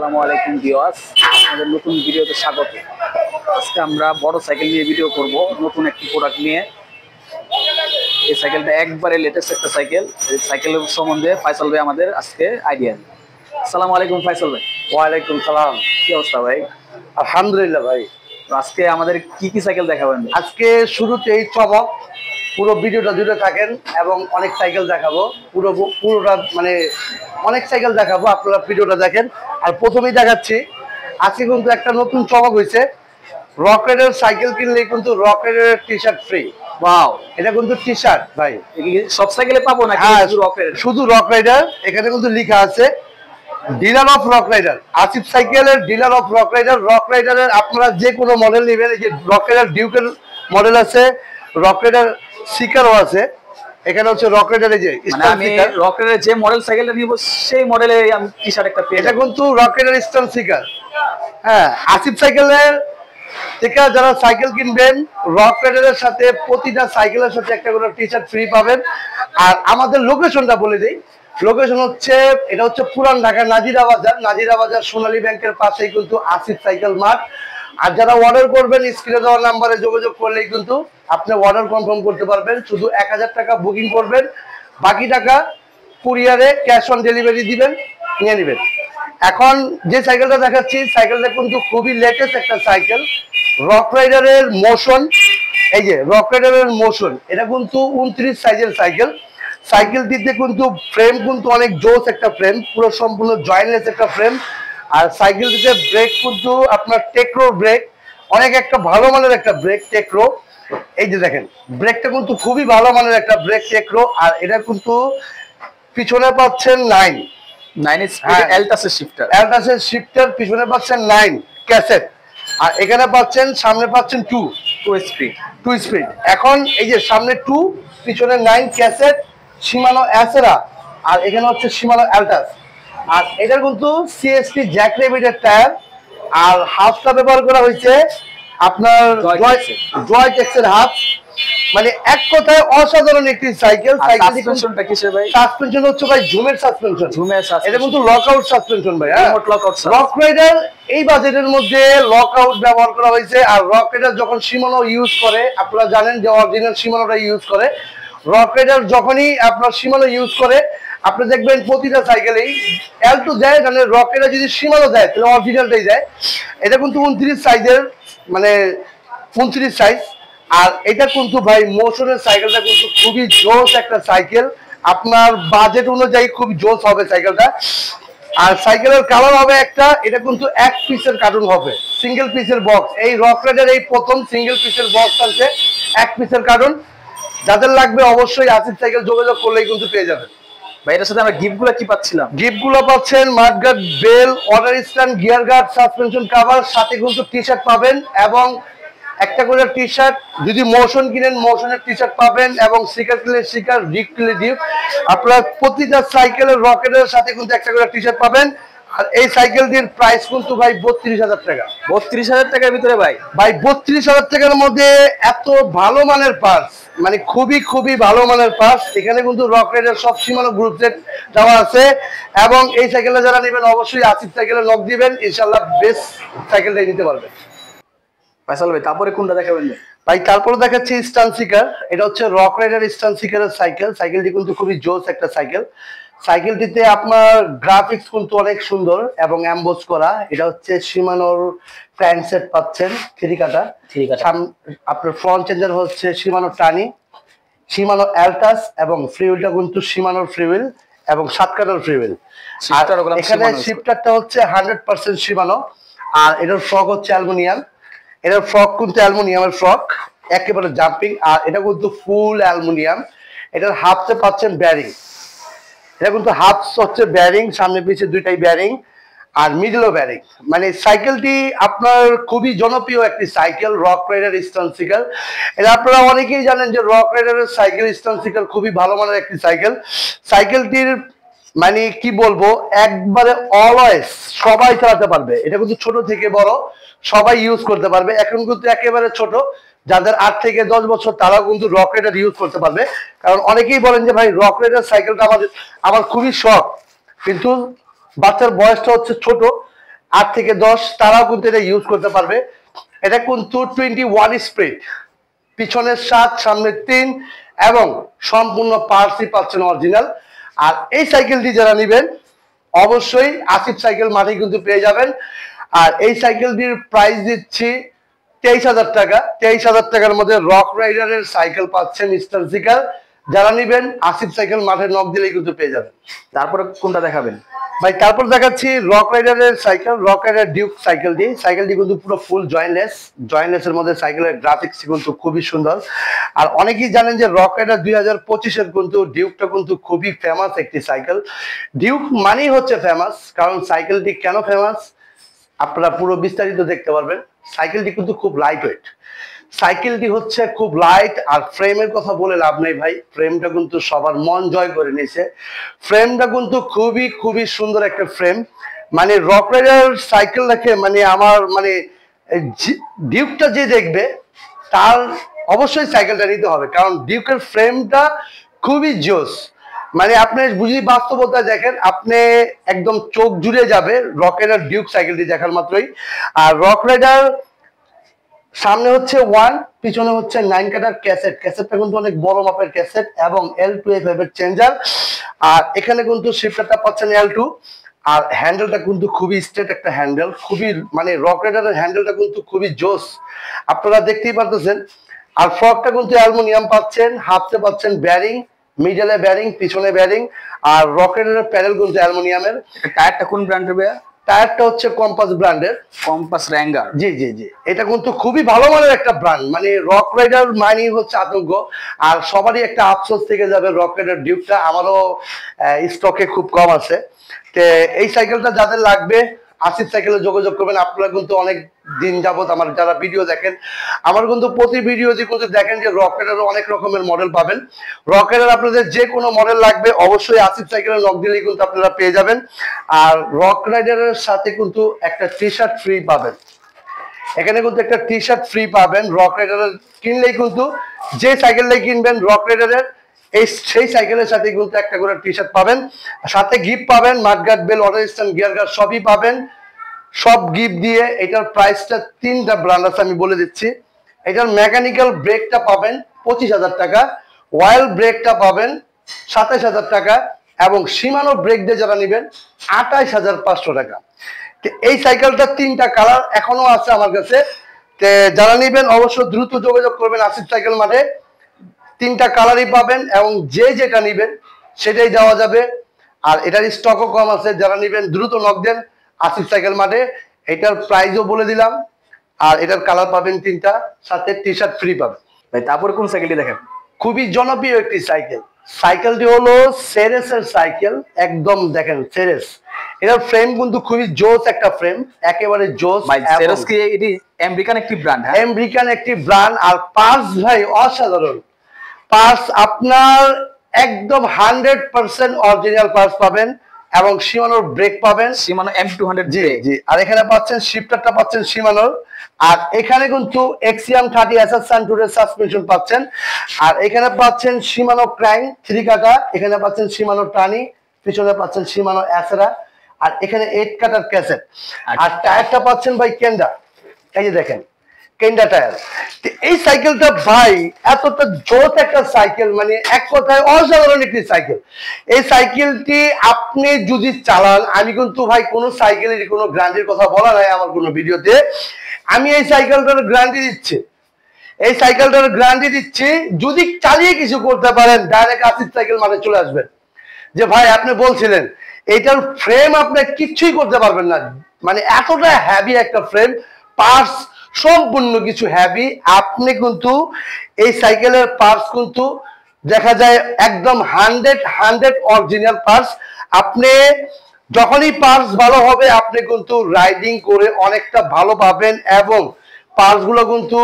আসসালামু আলাইকুম ভিউয়ার্স, আমাদের নতুন ভিডিওতে স্বাগত। আজকে আমরা বড় সাইকেল নিয়ে ভিডিও করব, নতুন একটি প্রোডাক্ট নিয়ে। এই সাইকেলটা একবারে লেটেস্ট একটা সাইকেল। এই সাইকেলের সম্বন্ধে ফয়সাল ভাই আমাদের আজকে আইডিয়া। আসসালামু আলাইকুম ফয়সাল ভাই। ওয়ালাইকুম সালাম। কি অবস্থা ভাই? আলহামদুলিল্লাহ ভাই। আজকে আমাদের কি সাইকেল দেখাবেন? আজকে শুরুতেই চমক, পুরো ভিডিওটা জুড়ে থাকেন এবং অনেক সাইকেল দেখাবো। পুরোটা মানে অনেক সাইকেল দেখাবো, আপনারা ভিডিওটা দেখেন। আর প্রথমেই দেখাচ্ছি, আজকে কিন্তু একটা নতুন চমক হয়েছে। রক রাইডার সাইকেল কিনলে কিন্তু রক রাইডারের টি শার্ট ফ্রি। ওয়াও, এটা কিন্তু টি শার্ট ভাই। সব সাইকেলে পাবো নাকি শুধু রক রাইডার? এখানে কিন্তু লেখা আছে dealer of Rock Rider, Asif সাইকেলের dealer of Rock Rider. Rock রাইডারের আপনারা যে কোনো মডেল নেবেন, এই যে রক রাইডার ডিউকের মডেল আছে, রক রাইডার সিকারও আছে। এখানে হচ্ছে রক রাইডার, এই যে আমি রক রাইডার যে মডেল সাইকেলটা নিব সেই মডেলে আমি টি শার্ট একটা পেয়ে। এটা কিন্তু রক রাইডার স্টান সিকার। হ্যাঁ, আসিফ সাইকেলের থেকে যারা সাইকেল কিনবেন, রক রাইডারের সাথে প্রতিটা সাইকেলের সাথে একটা করে টি শার্ট ফ্রি পাবেন। আর আমাদের লোকেশনটা বলে দিই, লোকেশন হচ্ছে, এটা হচ্ছে পুরান ঢাকা নাজিরা বাজার। নাজিরা বাজার সোনালী ব্যাংকের পাশেই কিন্তু আসিফ সাইকেল মার্ট। আর যারা অর্ডার করবেন, স্ক্রিনে দেওয়া নাম্বারে যোগাযোগ করলেই কিন্তু আপনি অর্ডার কনফার্ম করতে পারবেন। শুধু 1000 টাকা বুকিং করবেন, বাকি টাকা কুরিয়ারে ক্যাশ অন ডেলিভারি দিবেন, নিয়ে নেবেন। এখন যে সাইকেলটা দেখাচ্ছি, সাইকেলটা কিন্তু খুবই লেটেস্ট একটা সাইকেল, রক রাইডারের মোশন। এই যে রক রাইডারের মোশন, এটা কিন্তু 29 সাইজের সাইকেল। সাইকেলটিতে কিন্তু ফ্রেম কিন্তু অনেক জোস একটা ফ্রেম, পুরো সম্পূর্ণ জয়েন্টলেস একটা ফ্রেম। আর সাইকেলটিতে ব্রেক কিন্তু আপনার টেক্রো ব্রেক, অনেক একটা ভালো মানের একটা ব্রেক টেক্রো। এই যে দেখেন, ব্রেকটা কিন্তু খুবই ভালো মানের একটা ব্রেক টেক্রো। আর এটা কিন্তু পিছনে পাচ্ছেন 9 স্পিড এলটাসের শিফটার, পিছনে পাচ্ছেন 9 ক্যাসেট। আর এখানে পাচ্ছেন, সামনে পাচ্ছেন 2 স্পিড। এখন এই যে সামনে 2, পিছনে 9 ক্যাসেট, শিমানো অ্যাসেরা, আর এখানে হচ্ছে শিমানো অ্যালটাস। আর এটার কিন্তু সিএসটি জ্যাক রেবিটের টায়ার। আর হাফটা ব্যবহার করা হয়েছে আপনার জয়টেক্সের হাফ। মানে এক কথায় অসাধারণ একটি সাইকেল। সাসপেনশনটা কিসের ভাই? সাসপেনশন হচ্ছে ভাই ঝুমের সাসপেনশন। এটা কিন্তু লকআউট সাসপেনশন ভাই। রক রাইডার এই বাজেটের মধ্যে লকআউট ব্যবহার করা হয়েছে। আর রক রাইডার যখন শিমানো ইউজ করে, আপনারা জানেন যে অরিজিনাল শিমানোটা ইউজ করে। রক রাইডার যখনই আপনার শিমানো ইউজ করে, আপনি দেখবেন প্রতিটা সাইকেলেই এল2 দেয়, মানে রক রাইডার যদি শিমানো দেয় তাহলে অরিজিনালটাই দেয়। এটা কিন্তু 29 সাইজের, মানে 29 সাইজ। আর এটা কিন্তু ভাই মোশনের সাইকেলটা কিন্তু খুবই জোস একটা সাইকেল, আপনার বাজেট অনুযায়ী খুব জোস হবে সাইকেলটা। আর সাইকেলের কালার হবে একটা, এটা কিন্তু এক পিসের কার্টুন হবে, সিঙ্গেল পিসের বক্স। এই রক রাইডার এই প্রথম সিঙ্গেল পিসের বক্স আছে, এক পিসের কার্টুন। যাদের লাগবে অবশ্যই আসিফ সাইকেল যোগাযোগ করলেই কিন্তু পেয়ে যাবেন ভাই। এটার সাথে আমরা গিফটগুলো কি পাচ্ছিলাম? গিফটগুলো পাচ্ছেন mudguard, bell, water stand, gear guard, suspension cover, সাথে কিন্তু টি শার্ট পাবেন। এবং একটা করে টি শার্ট, যদি মোশন কিনেন মোশনের টি শার্ট পাবেন, এবং স্টিকার কিনলে স্টিকার, ডিপ কিনলে ডিপ। আপনারা প্রতিটা সাইকেলের রকেটের সাথে কিন্তু একটা করে টি শার্ট পাবেন। আর এই সাইকেলটির প্রাইস কিন্তু ভাই 32,000 টাকা। 32,000 টাকার ভিতরে ভাই 32,000 টাকার মধ্যে এত ভালো মানের পার্টস, মানে খুবই ভালো মানের পার্টস। এখানে কিন্তু রক রাইডার সব সীমানো গ্রুপ সেট দেওয়া আছে। এবং এই সাইকেলটা যারা নেবেন অবশ্যই আসিফ সাইকেলে নক দিবেন, ইনশাল্লাহ বেস্ট সাইকেলটাই নিতে পারবেন। ফয়সাল ভাই, তারপরে কোনটা দেখাবেন ভাই? তারপরে দেখাচ্ছি স্টান সিকার। এটা হচ্ছে রক রাইডার স্টান সিকারের সাইকেল। সাইকেলটি কিন্তু খুবই জোস একটা সাইকেল। সাইকেলটিতে আপনার গ্রাফিক্স কিন্তু অনেক সুন্দর এবং এমবোস করা। এটা হচ্ছে শিমানোর ক্র্যাঙ্ক সেট পাচ্ছেন, থ্রি কাটা। আপনার ফ্রন্ট চেঞ্জার হচ্ছে শিমানো টানি, শিমানো অ্যালটাস, এবং ফ্রিউইলটা কিন্তু শিমানোর ফ্রিউইল এবং 7 কাটার ফ্রিউইল। আর এখানে শিফটারটা হচ্ছে 100% শিমানো। আর এটার ফ্রক হচ্ছে অ্যালুমিনিয়াম। এটার ফ্রক কিন্তু অ্যালুমিনিয়ামের ফ্রক, একেবারে জাম্পিং। আর এটা কিন্তু ফুল অ্যালুমিনিয়াম। এটার হাফতে পাচ্ছেন ব্যারিং, এটা কিন্তু হাফ হচ্ছে ব্যারিং, সামনে পিছে দুইটাই ব্যারিং, আর মিডলও ব্যারিং। মানে সাইকেলটি আপনার খুবই জনপ্রিয় একটি সাইকেল, রক রাইডার স্টান সিকার। এটা আপনারা অনেকেই জানেন যে রক রাইডারের সাইকেল স্টান সিকার খুবই ভালো মানের একটি সাইকেল। সাইকেলটির মানে কি বলবো, একবারে অলওয়েজ সবাই চালাতে পারবে। এটা কিন্তু ছোট থেকে বড় সবাই ইউজ করতে পারবে। এখন কিন্তু একেবারে ছোট, যাদের 8 থেকে 10 বছর তারাও কিন্তু রক রাইডার ইউজ করতে পারবে। কারণ অনেকেই বলেন যে ভাই রক রাইডার সাইকেলটা আমার খুবই শখ, কিন্তু বাচ্চার বয়সটা হচ্ছে ছোট, 8 থেকে 10 তারাও কিন্তু এটা ইউজ করতে পারবে। এটা কিন্তু 21 স্পিড, পিছনের 7 সামনের 3 এবং সম্পূর্ণ পার্টসই পাচ্ছেন অরিজিনাল। আর এই সাইকেলটি যারা নেবেন অবশ্যই আসিফ সাইকেল মাঠে কিন্তু পেয়ে যাবেন। আর এই সাইকেলটির প্রাইস দিচ্ছি 23,000 টাকা। 23,000 টাকার মধ্যে রক রাইডারের সাইকেল পাচ্ছেন স্টানসিকার। যারা নেবেন আসিফ সাইকেল মাঠে নক দিলেই কিন্তু পেয়ে যাবেন। তারপরে কোনটা দেখাবেন ভাই? তারপর দেখাচ্ছি রক রাইডারের সাইকেল, রক রাইডার ডিউক সাইকেলটি। সাইকেলটি কিন্তু পুরো ফুল জয়েন্টলেসের মধ্যে সাইকেলের গ্রাফিক্স কিন্তু খুবই সুন্দর। আর অনেকেই জানেন যে রক রাইডার 2025-এর কিন্তু ডিউকটা কিন্তু খুবই ফেমাস একটি সাইকেল। ডিউক মানেই হচ্ছে ফেমাস, কারণ সাইকেলটি কেন ফেমাস আপনারা পুরো বিস্তারিত দেখতে পারবেন। সাইকেলটি কিন্তু খুব লাইট ওয়েট, সাইকেলটি হচ্ছে খুব লাইট। আর ফ্রেমের কথা বলে লাভ নেই ভাই, ফ্রেমটা কিন্তু সবার মন জয় করে নিয়েছে। ফ্রেমটা কিন্তু খুবই খুবই সুন্দর একটা ফ্রেম। মানে রক রাইডার সাইকেল দেখে মানে আমার মানে ডিউকটা যে দেখবে তার অবশ্যই সাইকেলটা নিতে হবে, কারণ ডিউকের ফ্রেমটা খুবই জোস। মানে আপনি বুঝি বাস্তবতা দেখেন, আপনি একদম চোখ জুড়ে যাবে রক রাইডার ডিউক সাইকেলটি দেখার মাত্রই। আর রক রাইডার সামনে হচ্ছে 1, পিছনে হচ্ছে 9 কাটার ক্যাসেট। ক্যাসেটটা কিন্তু অনেক বড় মাপের ক্যাসেট এবং L2F এর চেঞ্জার। আর এখানে কিন্তু শিফটারটা পাচ্ছেন L2। আর হ্যান্ডেলটা কিন্তু খুবই স্ট্রেট একটা হ্যান্ডেল, খুবই মানে রক রাইডারের হ্যান্ডেলটা কিন্তু খুবই জোস, আপনারা দেখতেই পারতেছেন। আর ফ্রকটা কিন্তু অ্যালুমিনিয়াম পাচ্ছেন, হাফতে পাচ্ছেন ব্যারিং, মিডলে ব্যারিং, পিছনে ব্যারিং। আর রক রাইডারের প্যাডেল কিন্তু অ্যালুমিনিয়ামের। টায়ারটা কোন ব্র্যান্ডের ভাইয়া? টায়ারটা হচ্ছে কম্পাস ব্র্যান্ডের, কম্পাস র্যাঙ্গার। জি জি জি, এটা কিন্তু খুবই ভালো মানের একটা ব্র্যান্ড। মানে রক রাইডার মানেই হচ্ছে আতঙ্ক। আর সবারই একটা আফসোস থেকে যাবে রক রাইডার ডিউকটা আমারও স্টকে খুব কম আছে। তো এই সাইকেলটা যাদের লাগবে আসিফ সাইকেলে যোগাযোগ করবেন। আপনারা কিন্তু অনেক দিন যাবত আমার যারা ভিডিও দেখেন, আমার কিন্তু প্রতি ভিডিওতে কিন্তু দেখেন যে রক রাইডারের অনেক রকমের মডেল পাবেন। রক রাইডার আপনাদের যে কোনো মডেল লাগবে অবশ্যই আসিফ সাইকেলে লক দিলেই কিন্তু আপনারা পেয়ে যাবেন। আর রক রাইডারের সাথে কিন্তু একটা টি শার্ট ফ্রি পাবেন। এখানে কিন্তু একটা টি শার্ট ফ্রি পাবেন রক রাইডারের কিনলেই। কিন্তু যে সাইকেলটাই কিনবেন রক রাইডারের সেই সাইকেলের সাথে কিন্তু একটা করে টি শার্ট পাবেন, সাথে গিফট পাবেন, mudguard, bell, water stand, gear guard সবই পাবেন। সব গিফট দিয়ে এটার প্রাইসটা 3টা ব্র্যান্ড আছে আমি বলে দিচ্ছি। এটার মেকানিক্যাল ব্রেকটা পাবেন 25,000 টাকা, অয়েল ব্রেকটা পাবেন 27,000 টাকা এবং সীমানো ব্রেক দিয়ে যারা নেবেন 28,500 টাকা। এই সাইকেলটা 3টা কালার এখনো আছে আমার কাছে। যারা নেবেন অবশ্যই দ্রুত যোগাযোগ করবেন আসিফ সাইকেল মাঠে। 3টা কালারই পাবেন এবং যে যেটা নেবেন সেটাই দেওয়া যাবে। আর এটার স্টকও কম আছে, যারা নেবেন দ্রুত নক দেন আসিফ সাইকেল মাঠে। এটার প্রাইসও বলে দিলাম। আর এটার কালার পাবেন 3টা, সাথে টি শার্ট ফ্রি পাবেন। ভাই তারপরে কোন সাইকেলটি দেখেন? খুবই জনপ্রিয় একটি সাইকেল। সাইকেলটি হলো সেরেসের সাইকেল। একদম দেখেন সেরেস, এটার ফ্রেম কিন্তু খুবই জোস একটা ফ্রেম, একেবারে জোস। ভাই সেরেস কি এটি আমেরিকান একটি ব্র্যান্ড? হ্যাঁ, আমেরিকান একটি ব্র্যান্ড। আর পার্টস ভাই অসাধারণ পার্টস, আপনার একদম 100% অরিজিনাল পার্টস পাবেন এবং শিমানোর ব্রেক পাবেন, শিমানো M200। জি জি। আর এখানে পাচ্ছেন শিফটারটা পাচ্ছেন শিমানোর। আর এখানে কিন্তু এক্সিয়াম 30 এসএস সানটুরের সাসপেনশন পাচ্ছেন। আর এখানে পাচ্ছেন শিমানো ক্র্যাঙ্ক 3 কাটা, এখানে পাচ্ছেন শিমানো টানি, পিছনে পাচ্ছেন শিমানো অ্যাসেরা। আর এখানে 8 কাটার ক্যাসেট। আর টায়ারটা পাচ্ছেন ভাই কেন্ডা, এই যে দেখেন কেন্ডা টায়ার। এই সাইকেলটা ভাই এতটা জোস একটা সাইকেল, মানে এক কথায় অসাধারণ একটি সাইকেল। এই সাইকেলটি আপনি যদি চালান, আমি কিন্তু ভাই কোনো সাইকেলের কোনো গ্যারান্টির কথা বলা নাই আমার কোনো ভিডিওতে, আমি এই সাইকেলটার গ্যারান্টি দিচ্ছি। এই সাইকেলটার গ্যারান্টি দিচ্ছি, যদি চালিয়ে কিছু করতে পারেন ডাইরেক্ট আসিফ সাইকেল মানে চলে আসবেন। যে ভাই আপনি বলছিলেন এইটার ফ্রেম আপনি কিচ্ছুই করতে পারবেন না, মানে এতটা হেভি একটা ফ্রেম, পার্টস সম্পূর্ণ কিছু হেভি। আপনি কিন্তু এই সাইকেলের পার্টস কিন্তু দেখা যায় একদম 100% অরিজিনাল পার্টস। আপনি যখনই পার্টস ভালো হবে আপনি কিন্তু রাইডিং করে অনেকটা ভালো পাবেন এবং পার্টস গুলো কিন্তু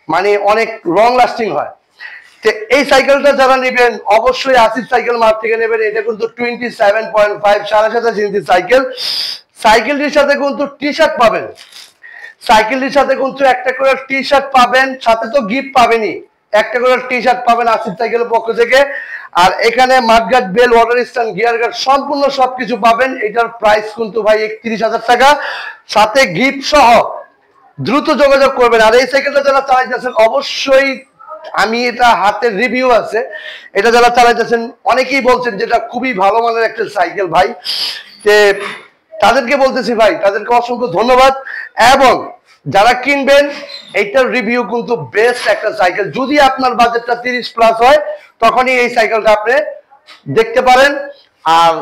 মানে অনেক লং লাস্টিং হয়। এই সাইকেলটা যারা নেবেন অবশ্যই আসিফ সাইকেল মার্ট থেকে নেবেন। এটা কিন্তু 27.5 27.5 ইঞ্চি সাইকেল। সাইকেলটির সাথে কিন্তু টি শার্ট পাবেন, সাইকেলটির সাথে কিন্তু একটা করে টি শার্ট পাবেন, সাথে তো গিফট পাবেনই, একটা করে টি শার্ট পাবেন আসিফ সাইকেলের পক্ষ থেকে। আর এখানে mudguard, bell, water stand, gear guard সম্পূর্ণ সবকিছু পাবেন। এটার প্রাইস কিন্তু ভাই 31,000 টাকা। সাথে গিফট সহ দ্রুত যোগাযোগ করবেন। আর এই সাইকেলটা যারা চালাইতেছেন অবশ্যই, আমি এটা হাতের রিভিউ আছে, এটা যারা চালাইতেছেন অনেকেই বলছেন যেটা খুবই ভালো মানের একটা সাইকেল ভাই। তাদেরকে বলতেছি ভাই, তাদেরকে অসংখ্য ধন্যবাদ। এবং যারা কিনবেন এইটার রিভিউ কিন্তু বেস্ট একটা সাইকেল। যদি আপনার বাজেটটা 30+ হয় তখনই এই সাইকেলটা আপনি দেখতে পারেন। আর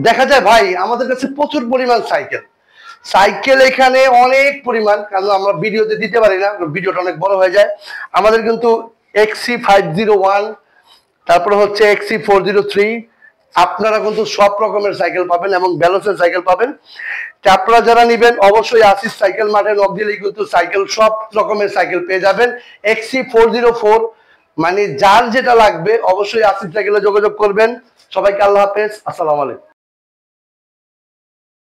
দেখা যায় ভাই আমাদের কাছে প্রচুর পরিমাণ সাইকেল এখানে অনেক পরিমাণ, কারণ আমরা ভিডিওতে দিতে পারি না, ভিডিওটা অনেক বড় হয়ে যায়। আমাদের কিন্তু XC501, তারপরে হচ্ছে XC403, আপনারা কিন্তু সব রকমের সাইকেল পাবেন এবং ব্যালেন্সের সাইকেল পাবেন। আপনারা যারা নেবেন অবশ্যই আসিস সাইকেল মাঠে নক দিলেই কিন্তু সাইকেল, সব রকমের সাইকেল পেয়ে যাবেন। XC404, মানে যার যেটা লাগবে অবশ্যই আসিস সাইকেলে যোগাযোগ করবেন। সবাইকে আল্লাহ হাফেজ, আসসালামু আলাইকুম।